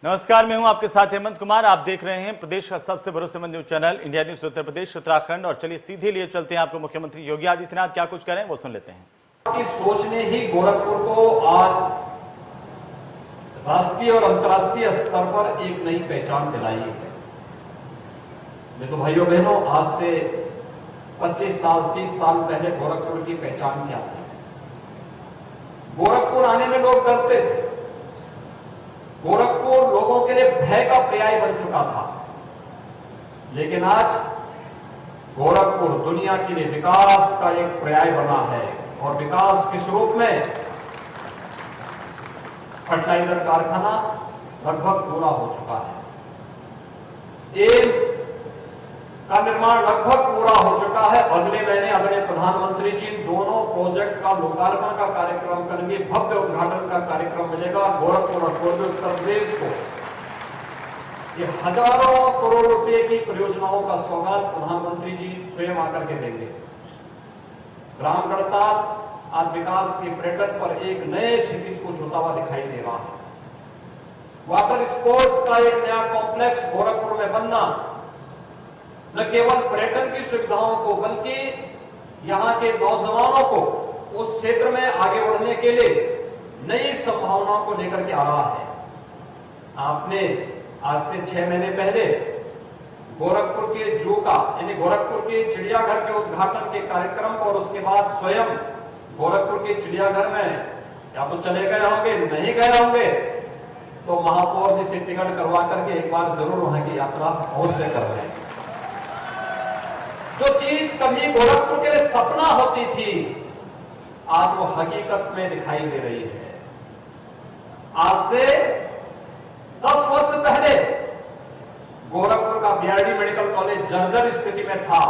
नमस्कार, मैं हूं आपके साथ हेमंत कुमार। आप देख रहे हैं प्रदेश का सबसे भरोसेमंद news channel India news Uttar Pradesh Uttarakhand. और चलिए सीधे लिए चलते हैं आपको मुख्यमंत्री योगी आदित्यनाथ क्या कुछ करें वो सुन लेते हैं। की सोच ने ही गोरखपुर को आज राष्ट्रीय और अंतर्राष्ट्रीय स्तर पर एक नई पहचान दिलाई है। देखो भाइयों बहनों, आज से 25 साल 30 साल पहले गोरखपुर की पहचान क्या थी? गोरखपुर आने में लोग डरते थे। गोरखपुर लोगों के लिए भय का पर्याय बन चुका था। लेकिन आज गोरखपुर दुनिया के लिए विकास का एक पर्याय बना है। और विकास किस रूप में? फर्टिलाइजर कारखाना लगभग पूरा हो चुका है। एम्स का निर्माण लगभग पूरा हो चुका है। अगले महीने आदरणीय प्रधानमंत्री जी दोनों प्रोजेक्ट का लोकार्पण का कार्यक्रम करेंगे। भव्य उद्घाटन का कार्यक्रम मिलेगा। गोरखपुर और पूर्वी उत्तर प्रदेश को ये हजारों करोड़ रुपए की परियोजनाओं का सौगात प्रधानमंत्री जी स्वयं आकर के देंगे। ग्राम गढ़ता आज विकास के पर्यटन पर एक नए क्षितिज को छूता हुआ दिखाई दे रहा है। वाटर स्पोर्ट्स का एक नया कॉम्प्लेक्स गोरखपुर में बनना न केवल पर्यटन की सुविधाओं को बल्कि यहां के नौजवानों को उस क्षेत्र में आगे बढ़ने के लिए नई संभावनाओं को लेकर के आ रहा है। आपने आज से 6 महीने पहले गोरखपुर के जू का यानी गोरखपुर के चिड़ियाघर के उद्घाटन के कार्यक्रम को और उसके बाद स्वयं गोरखपुर के चिड़ियाघर में या तो चले गए होंगे, नहीं गए होंगे, तो महापौर जी से टिकट करवा करके एक बार जरूर वहां की यात्रा अवश्य कर लें। जो चीज कभी गोरखपुर के लिए सपना होती थी आज वो हकीकत में दिखाई दे रही है। आज से 10 वर्ष पहले गोरखपुर का बीआरडी मेडिकल कॉलेज जर्जर स्थिति में था।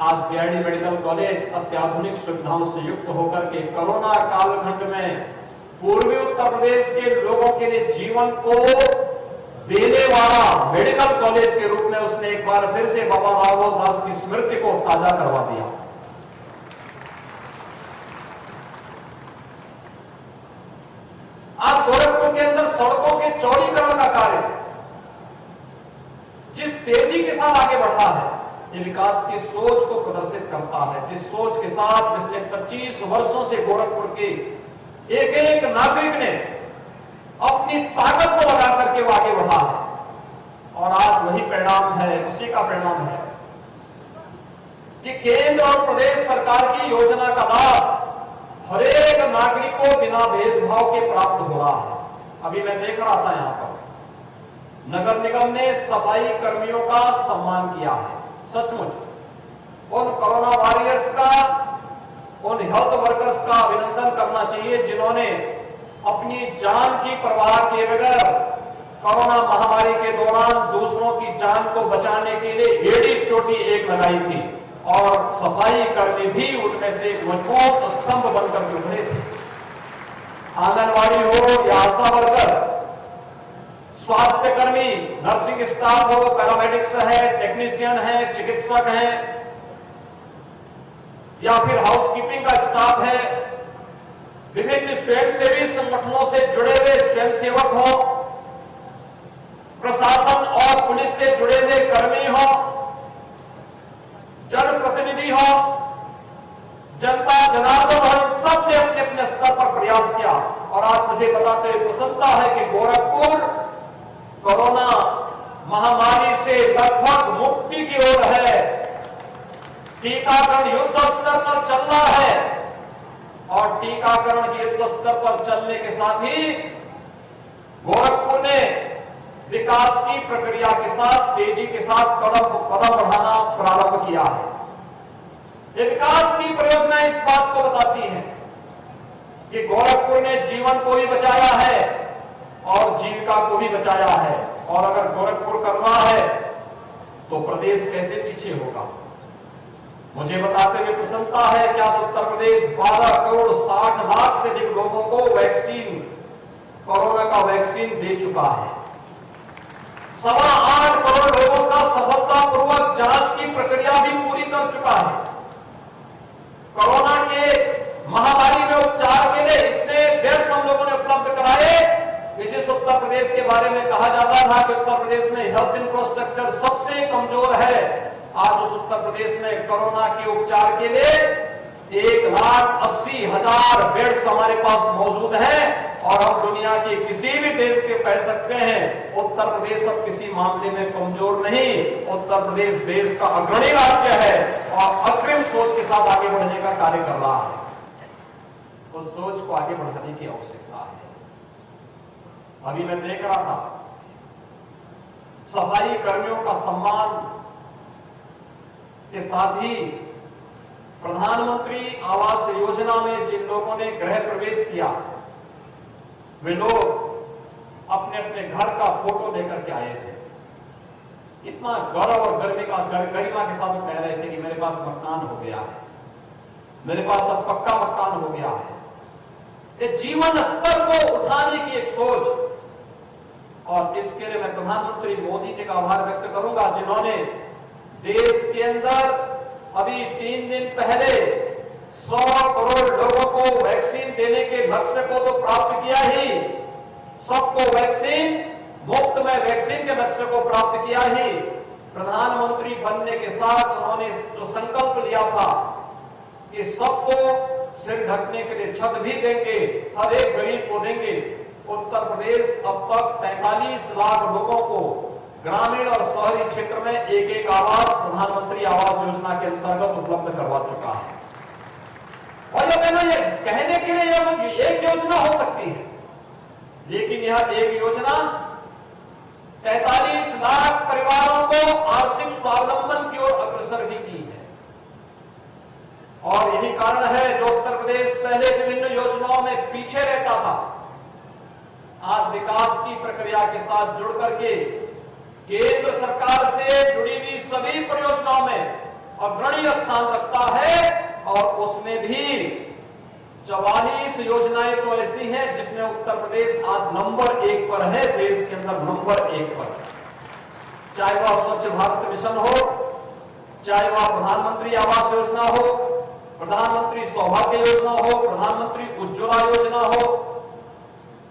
आज बीआरडी मेडिकल कॉलेज अत्याधुनिक सुविधाओं से युक्त होकर के कोरोना कालखंड में पूर्वी उत्तर प्रदेश के लोगों के लिए जीवन को देने वाला मेडिकल कॉलेज के रूप में उसने एक बार फिर से बाबा राघव दास की स्मृति को ताजा करवा दिया। आज गोरखपुर के अंदर सड़कों के चौड़ीकरण का कार्य जिस तेजी के साथ आगे बढ़ा है, ये विकास की सोच को प्रदर्शित करता है। जिस सोच के साथ पिछले 25 वर्षों से गोरखपुर के एक एक नागरिक ने अपनी ताकत को लगा करके वो आगे बढ़ा है। और आज वही परिणाम है, उसी का परिणाम है कि केंद्र और प्रदेश सरकार की योजना का लाभ हर एक नागरिक को बिना भेदभाव के प्राप्त हो रहा है। अभी मैं देख रहा था यहां पर नगर निगम ने सफाई कर्मियों का सम्मान किया है। सचमुच उन कोरोना वॉरियर्स का, उन हेल्थ वर्कर्स का अभिनंदन करना चाहिए जिन्होंने अपनी जान की परवाह किए बगैर कोरोना महामारी के दौरान दूसरों की जान को बचाने के लिए एड़ी चोटी एक लगाई थी। और सफाई कर्मी भी उनमें से एक मजबूत स्तंभ बनकर उभरे थे। आंगनवाड़ी हो या आशा वर्कर, स्वास्थ्य कर्मी, नर्सिंग स्टाफ हो, पैरामेडिक्स है, टेक्नीशियन है, चिकित्सक है या फिर हाउसकीपिंग का स्टाफ है, विभिन्न स्वयंसेवी संगठनों से जुड़े हुए स्वयंसेवक हो, प्रशासन और पुलिस से जुड़े हुए कर्मी हो, जनप्रतिनिधि हो, जनता जनार्दन हो, इन सब ने अपने अपने स्तर पर प्रयास किया। और आज मुझे बताते हुए प्रसन्नता है कि गोरखपुर कोरोना महामारी से लगभग मुक्ति की ओर है। टीकाकरण युद्ध स्तर पर चल रहा है और टीकाकरण के युद्ध स्तर पर चलने के साथ ही गोरखपुर ने विकास की प्रक्रिया के साथ तेजी के साथ कदम बढ़ाना प्रारंभ किया है। ये विकास की परियोजना इस बात को बताती है कि गोरखपुर ने जीवन को भी बचाया है और जीविका को भी बचाया है। और अगर गोरखपुर करना है तो प्रदेश कैसे पीछे होगा? मुझे बताते हुए प्रसन्नता है कि आज उत्तर प्रदेश 12 करोड़ 60 लाख से अधिक लोगों को वैक्सीन, कोरोना का वैक्सीन दे चुका है। 8.25 करोड़ लोगों का सफलतापूर्वक जांच की प्रक्रिया भी पूरी कर चुका है। कोरोना के महामारी में उपचार के लिए इतने बेड्स हम लोगों ने उपलब्ध कराए कि जिस उत्तर प्रदेश के बारे में कहा जाता था कि उत्तर प्रदेश में हेल्थ इंफ्रास्ट्रक्चर सबसे कमजोर है, आज उस उत्तर प्रदेश में कोरोना के उपचार के लिए 1,80,000 बेड्स हमारे पास मौजूद हैं और हम दुनिया के किसी भी देश के कह सकते हैं उत्तर प्रदेश अब किसी मामले में कमजोर नहीं, उत्तर प्रदेश देश का अग्रणी राज्य है और अग्रिम सोच के साथ आगे बढ़ने का कार्य कर रहा है। उस सोच को आगे बढ़ाने की आवश्यकता है। अभी मैं देख रहा था सफाई कर्मियों का सम्मान के साथ ही प्रधानमंत्री आवास योजना में जिन लोगों ने गृह प्रवेश किया वे लोग अपने अपने घर का फोटो लेकर के आए थे। इतना गौरव और गरिमा के साथ कह रहे थे कि मेरे पास मकान हो गया है, मेरे पास अब पक्का मकान हो गया है। ये जीवन स्तर को उठाने की एक सोच, और इसके लिए मैं प्रधानमंत्री मोदी जी का आभार व्यक्त करूंगा जिन्होंने देश के अंदर अभी 3 दिन पहले 100 करोड़ लोगों को वैक्सीन देने के लक्ष्य को तो प्राप्त किया ही, सबको वैक्सीन मुफ्त में वैक्सीन के लक्ष्य को प्राप्त किया ही। प्रधानमंत्री बनने के साथ उन्होंने जो संकल्प लिया था कि सबको सिर ढकने के लिए छत भी देंगे, हर एक गरीब को देंगे। उत्तर प्रदेश अब तक 43 लाख लोगों को ग्रामीण और शहरी क्षेत्र में एक आवास प्रधानमंत्री आवास योजना के अंतर्गत उपलब्ध करवा चुका है। और ये कहने के लिए एक योजना हो सकती है, लेकिन यह एक योजना 43 लाख परिवारों को आर्थिक स्वावलंबन की ओर अग्रसर भी की है। और यही कारण है जो उत्तर प्रदेश पहले विभिन्न योजनाओं में पीछे रहता था, आज विकास की प्रक्रिया के साथ जुड़ करके केंद्र सरकार से जुड़ी हुई सभी परियोजनाओं में अग्रणी स्थान रखता है। और उसमें भी 44 योजनाएं तो ऐसी हैं जिसमें उत्तर प्रदेश आज नंबर 1 पर है, देश के अंदर नंबर 1 पर। चाहे वह स्वच्छ भारत मिशन हो, चाहे वह प्रधानमंत्री आवास योजना हो, प्रधानमंत्री सौभाग्य योजना हो, प्रधानमंत्री उज्ज्वला योजना हो,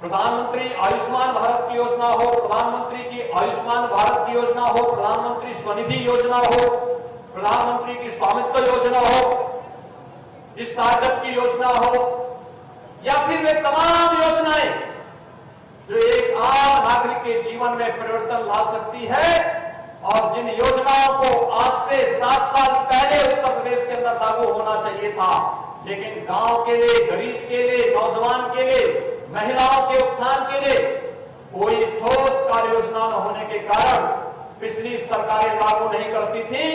प्रधानमंत्री आयुष्मान भारत की योजना हो, प्रधानमंत्री की आयुष्मान भारत की योजना हो, प्रधानमंत्री स्वनिधि योजना हो, प्रधानमंत्री की स्वामित्व योजना हो, स्टार्टअप की योजना हो, या फिर वे तमाम योजनाएं जो एक आम नागरिक के जीवन में परिवर्तन ला सकती है और जिन योजनाओं को आज से 7 साल पहले उत्तर प्रदेश के अंदर लागू होना चाहिए था, लेकिन गांव के लिए, गरीब के लिए, नौजवान के लिए, महिलाओं के उत्थान के लिए कोई ठोस कार्य योजना न होने के कारण पिछली सरकारें लागू नहीं करती थी।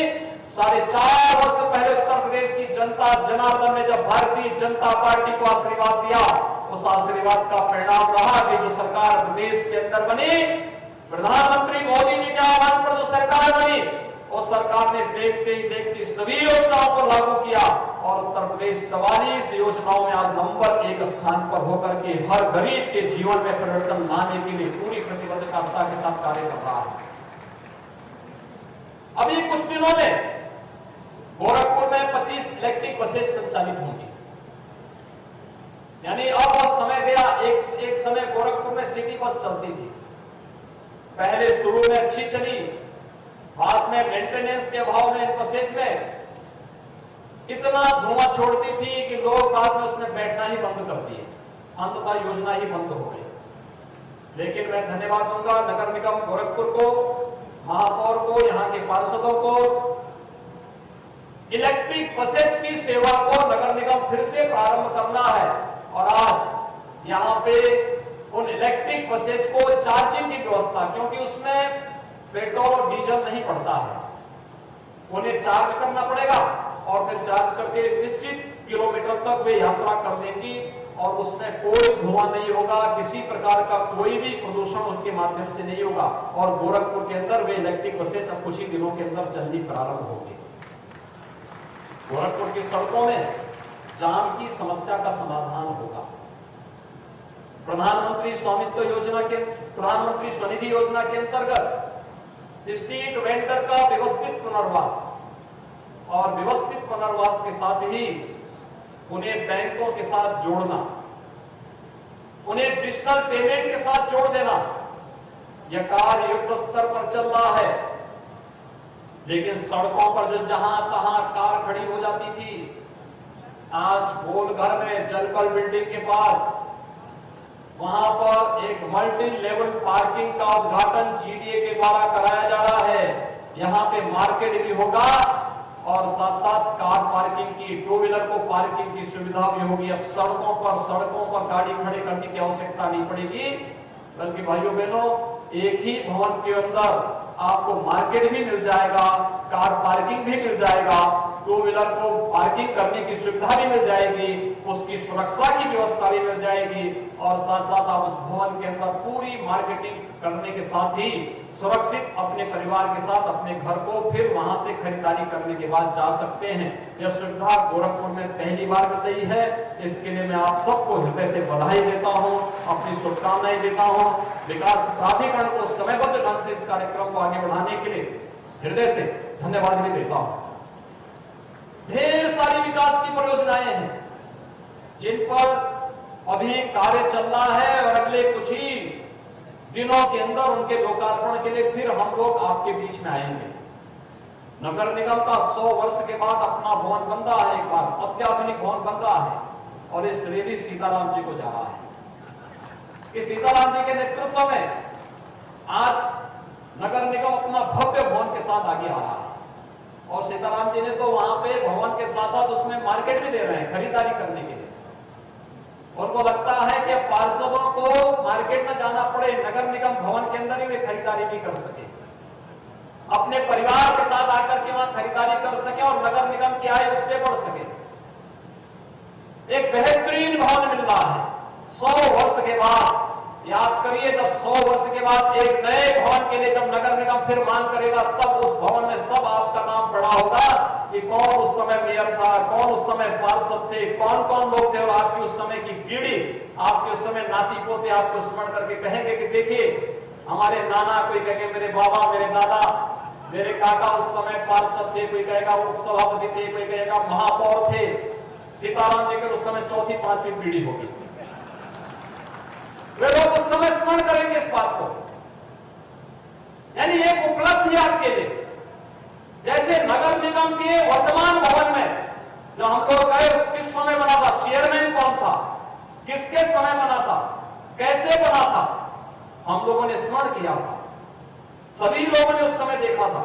4.5 वर्ष पहले उत्तर प्रदेश की जनता जनार्दन ने जब भारतीय जनता पार्टी को आशीर्वाद दिया, उस आशीर्वाद का परिणाम रहा कि जो सरकार प्रदेश के अंदर बनी, प्रधानमंत्री मोदी जी के आह्वान पर जो सरकार बनी, उस सरकार ने देखते ही देखते सभी योजनाओं को लागू किया और उत्तर प्रदेश 44 योजनाओं में आज नंबर 1 स्थान पर होकर के हर गरीब के जीवन में परिवर्तन लाने के लिए पूरी प्रतिबद्धता के साथ कार्य कर रहा है। अभी कुछ दिनों में गोरखपुर में 25 इलेक्ट्रिक बसेस संचालित होंगी, यानी अब वह समय गया। एक समय गोरखपुर में सिटी बस चलती थी, पहले शुरू में अच्छी चली, बाद में मेंटेनेंस के अभाव में इन बसेज में इतना धुआं छोड़ती थी कि लोग बाद में उसमें बैठना ही बंद कर दिए, अंततः योजना ही बंद हो गई। लेकिन मैं धन्यवाद दूंगा नगर निगम गोरखपुर को, महापौर को, यहाँ के पार्षदों को। इलेक्ट्रिक बसेज की सेवा को नगर निगम फिर से प्रारंभ करना है और आज यहाँ पे उन इलेक्ट्रिक बसेज को चार्जिंग की व्यवस्था, क्योंकि उसमें पेट्रोल और डीजल नहीं पड़ता है, उन्हें चार्ज करना पड़ेगा और फिर चार्ज करके निश्चित किलोमीटर तक वे यात्रा कर लेंगी और उसमें कोई धुआं नहीं होगा, किसी प्रकार का कोई भी प्रदूषण उसके माध्यम से नहीं होगा। और गोरखपुर के अंदर वे इलेक्ट्रिक बसेज अब कुछ ही दिनों के अंदर चलनी प्रारंभ होगी। गोरखपुर की सड़कों में जाम की समस्या का समाधान होगा। प्रधानमंत्री स्वामित्व योजना के, प्रधानमंत्री स्वनिधि योजना के अंतर्गत स्ट्रीट वेंडर का व्यवस्थित पुनर्वास और व्यवस्थित पुनर्वास के साथ ही उन्हें बैंकों के साथ जोड़ना, उन्हें डिजिटल पेमेंट के साथ जोड़ देना। यह कार्य युद्ध स्तर पर चल रहा है, लेकिन सड़कों पर जो जहां तहां कार खड़ी हो जाती थी, आज गोलघर में जलकल बिल्डिंग के पास वहां पर एक मल्टी लेवल पार्किंग का उद्घाटन जीडीए के द्वारा कराया जा रहा है। यहां पे मार्केट भी होगा और साथ साथ कार पार्किंग की, टू व्हीलर को पार्किंग की सुविधा भी होगी। अब सड़कों पर गाड़ी खड़े करने की आवश्यकता नहीं पड़ेगी, बल्कि भाइयों बहनों एक ही भवन के अंदर आपको मार्केट भी मिल जाएगा, कार पार्किंग भी मिल जाएगा, टू व्हीलर को पार्किंग करने की सुविधा भी मिल जाएगी, उसकी सुरक्षा की व्यवस्था भी मिल जाएगी और साथ साथ आप उस भवन के अंदर पूरी मार्केटिंग करने के साथ ही सुरक्षित अपने परिवार के साथ अपने घर को फिर वहां से खरीदारी करने के बाद जा सकते हैं। यह सुविधा गोरखपुर में पहली बार मिल रही है। इसके लिए मैं आप सबको हृदय से बधाई देता हूं, अपनी शुभकामनाएं देता हूं। विकास प्राधिकरण को समयबद्ध ढंग से इस कार्यक्रम को आगे बढ़ाने के लिए हृदय से धन्यवाद भी देता हूं। ढेर सारी विकास की परियोजनाएं हैं जिन पर अभी कार्य चल रहा है और अगले कुछ ही दिनों के अंदर उनके लोकार्पण के लिए फिर हम लोग आपके बीच में आएंगे। नगर निगम का 100 वर्ष के बाद अपना भवन बन रहा है, एक बार अत्याधुनिक भवन बन रहा है और इस श्री सीताराम जी को जा रहा है। कि सीताराम जी के नेतृत्व में आज नगर निगम अपना भव्य भवन के साथ आगे आ रहा है और सीताराम जी ने तो वहां पे भवन के साथ साथ उसमें मार्केट भी दे रहे हैं खरीदारी करने के लिए। उनको लगता है कि पार्षदों को मार्केट न जाना पड़े, नगर निगम भवन के अंदर ही वे खरीदारी भी कर सके, अपने परिवार के साथ आकर के वहां खरीदारी कर सके और नगर निगम की आय उससे बढ़ सके। एक बेहतरीन भवन मिल रहा है 100 वर्ष के बाद। याद करिए, जब 100 वर्ष के बाद एक नए भवन के लिए जब नगर निगम फिर मांग करेगा, तब उस भवन में सब आपका नाम पड़ा होगा कि कौन उस समय मेयर था, कौन उस समय पार्षद थे, कौन कौन लोग थे और आपकी उस समय की पीढ़ी, आपके उस समय नाती पोते आपको स्मरण करके कहेंगे कि देखिए हमारे नाना, कोई कहेंगे मेरे बाबा, मेरे दादा, मेरे काका उस समय पार्षद थे, कोई कहेगा उपसभापति थे, कोई कहेगा महापौर थे। सीताराम जी के उस समय चौथी पांचवी पीढ़ी होगी। वे लोग उस समय स्मरण करेंगे इस बात को। यानी एक उपलब्धि आपके लिए, जैसे नगर निगम के वर्तमान भवन में जो हम लोग गए उस किस समय बना था, चेयरमैन कौन था, किसके समय बना था, कैसे बना था, हम लोगों ने स्मरण किया था, सभी लोगों ने उस समय देखा था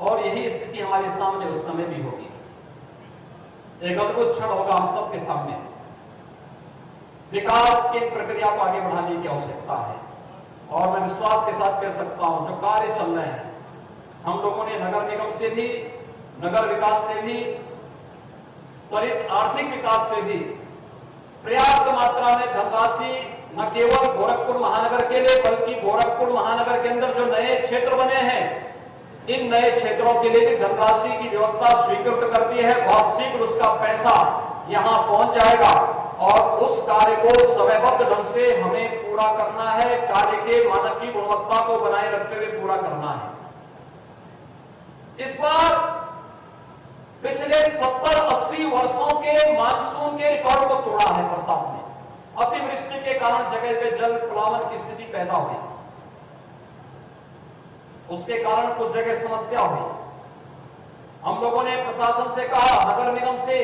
और यही स्थिति हमारे सामने उस समय भी होगी। एक अद्भुत क्षण होगा हम सबके सामने। विकास की प्रक्रिया को आगे बढ़ाने की आवश्यकता है और मैं विश्वास के साथ कह सकता हूं जो कार्य चल रहे हैं, हम लोगों ने नगर निगम से भी, नगर विकास से भी, त्वरित आर्थिक विकास से भी पर्याप्त मात्रा में धनराशि न केवल गोरखपुर महानगर के लिए बल्कि गोरखपुर महानगर के अंदर जो नए क्षेत्र बने हैं, इन नए क्षेत्रों के लिए भी धनराशि की व्यवस्था स्वीकृत कर दी है। बहुत शीघ्र उसका पैसा यहां पहुंच जाएगा और उस कार्य को समयबद्ध ढंग से हमें पूरा करना है, कार्य के मानक की गुणवत्ता को बनाए रखते हुए पूरा करना है। इस बार पिछले 70-80 वर्षों के मानसून के रिकॉर्ड को तोड़ा है बरसात ने। अतिवृष्टि के कारण जगह जगह जल प्लावन की स्थिति पैदा हुई, उसके कारण कुछ जगह समस्या हुई। हम लोगों ने प्रशासन से कहा, नगर निगम से,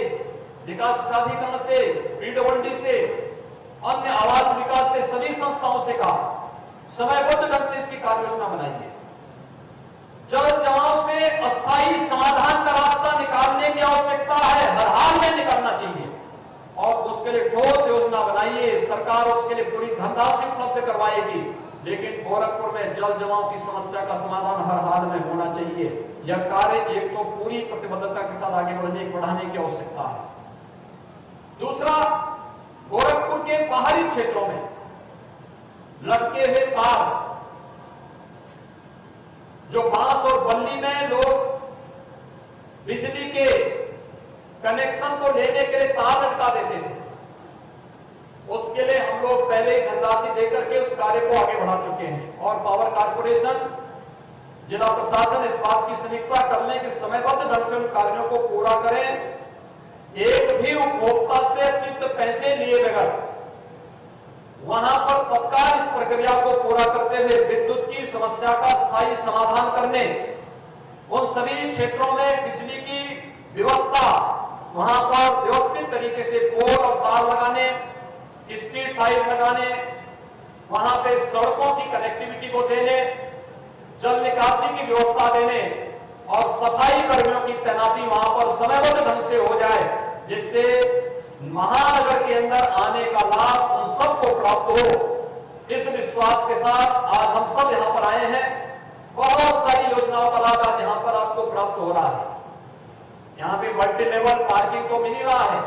विकास प्राधिकरण से, पीडब्ल्यूडी से, अन्य आवास विकास से, सभी संस्थाओं से कहा समयबद्ध ढंग से इसकी कार्ययोजना बनाइए। जल जमाव से अस्थायी समाधान का रास्ता निकालने की आवश्यकता है, हर हाल में निकालना चाहिए और उसके लिए ठोस योजना बनाइए। सरकार उसके लिए पूरी धनराशि उपलब्ध करवाएगी, लेकिन गोरखपुर में जल जमाव की समस्या का समाधान हर हाल में होना चाहिए। यह कार्य एक तो पूरी प्रतिबद्धता के साथ आगे बढ़ाने की आवश्यकता है। दूसरा, गोरखपुर के बाहरी क्षेत्रों में लटके हुए तार, जो बांस और बल्ली में लोग बिजली के कनेक्शन को लेने के लिए तार लटका देते थे, उसके लिए हम लोग पहले ही धनराशि देकर के उस कार्य को आगे बढ़ा चुके हैं और पावर कारपोरेशन, जिला प्रशासन इस बात की समीक्षा कर लें कि समयबद्ध ढंग से उन कार्यों को पूरा करें। एक भी उपभोक्ता से अतिरिक्त पैसे लिए बगैर वहां पर तत्काल इस प्रक्रिया को पूरा करते हुए विद्युत की समस्या का स्थायी समाधान करने, उन सभी क्षेत्रों में बिजली की व्यवस्था वहां पर व्यवस्थित तरीके से पोल और तार लगाने, स्ट्रीट लाइट लगाने, वहां पे सड़कों की कनेक्टिविटी को देने, जल निकासी की व्यवस्था देने और सफाई कर्मियों की तैनाती वहां पर समयबद्ध ढंग से हो जाए, जिससे महानगर के अंदर आने का लाभ उन सबको प्राप्त हो। इस विश्वास के साथ आज हम सब यहां पर आए हैं। बहुत सारी योजनाओं का लाभ आज यहां पर आपको प्राप्त हो रहा है। यहां पे मल्टी लेवल पार्किंग तो मिल ही रहा है।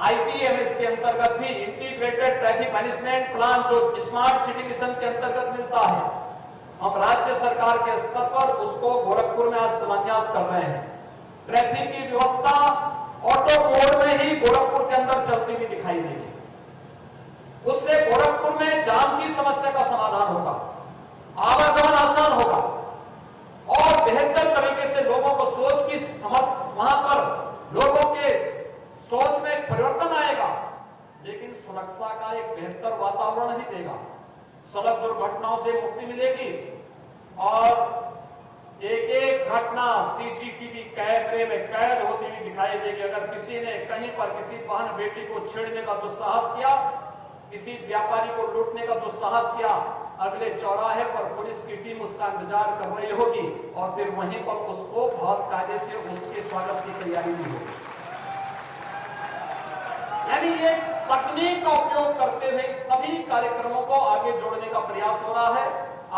ITMS के अंतर्गत भी इंटीग्रेटेड ट्रैफिक मैनेजमेंट प्लान जो स्मार्ट सिटी मिशन के अंतर्गत मिलता है, हम राज्य सरकार के स्तर पर उसको गोरखपुर में आज शिलान्यास कर रहे हैं। ट्रैफिक की व्यवस्था ऑटो मोड में ही गोरखपुर के अंदर चलती हुई दिखाई देगी। उससे गोरखपुर में जाम की समस्या का समाधान होगा, आवागमन आसान होगा और बेहतर तरीके से लोगों को सोच की वहां पर लोगों के सोच में परिवर्तन आएगा, लेकिन सुरक्षा का एक बेहतर वातावरण ही देगा। सड़क दुर्घटनाओं से मुक्ति मिलेगी और एक एक घटना CCTV कैमरे में कैद होती हुई दिखाई देगी। अगर किसी ने कहीं पर किसी बहन बेटी को छेड़ने का दुस्साहस किया, किसी व्यापारी को लूटने का दुस्साहस किया, अगले चौराहे पर पुलिस की टीम उसका इंतजार कर रही होगी और फिर वहीं पर उसको बहुत कायदे से उसके स्वागत की तैयारी भी होगी। यानी ये तकनीक का उपयोग करते हुए सभी कार्यक्रमों को आगे जोड़ने का प्रयास हो रहा है।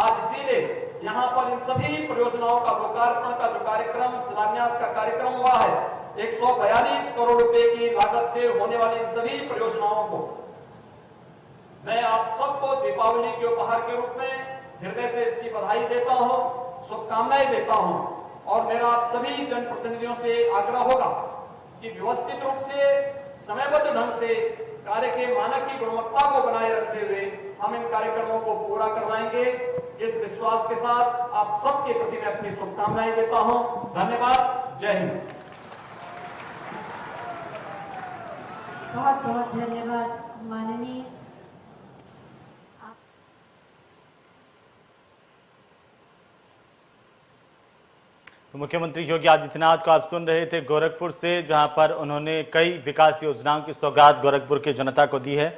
आज इसीलिए यहाँ पर इन सभी परियोजनाओं का लोकार्पण का जो कार्यक्रम, शिलान्यास का कार्यक्रम हुआ है, 142 करोड़ रुपए की लागत से होने वाली इन सभी परियोजनाओं को मैं आप सबको दीपावली के उपहार के रूप में हृदय से इसकी बधाई देता हूं, शुभकामनाएं देता हूं और मेरा आप सभी जनप्रतिनिधियों से आग्रह होगा कि व्यवस्थित रूप से समयबद्ध ढंग से कार्य के मानक की गुणवत्ता को बनाए रखते हुए हम इन कार्यक्रमों को पूरा करवाएंगे। इस विश्वास के साथ आप सबके प्रति मैं अपनी शुभकामनाएं देता हूं। धन्यवाद। जय हिंद। बहुत बहुत धन्यवाद माननीय। तो मुख्यमंत्री योगी आदित्यनाथ को आप सुन रहे थे गोरखपुर से, जहां पर उन्होंने कई विकास योजनाओं की सौगात गोरखपुर की जनता को दी है।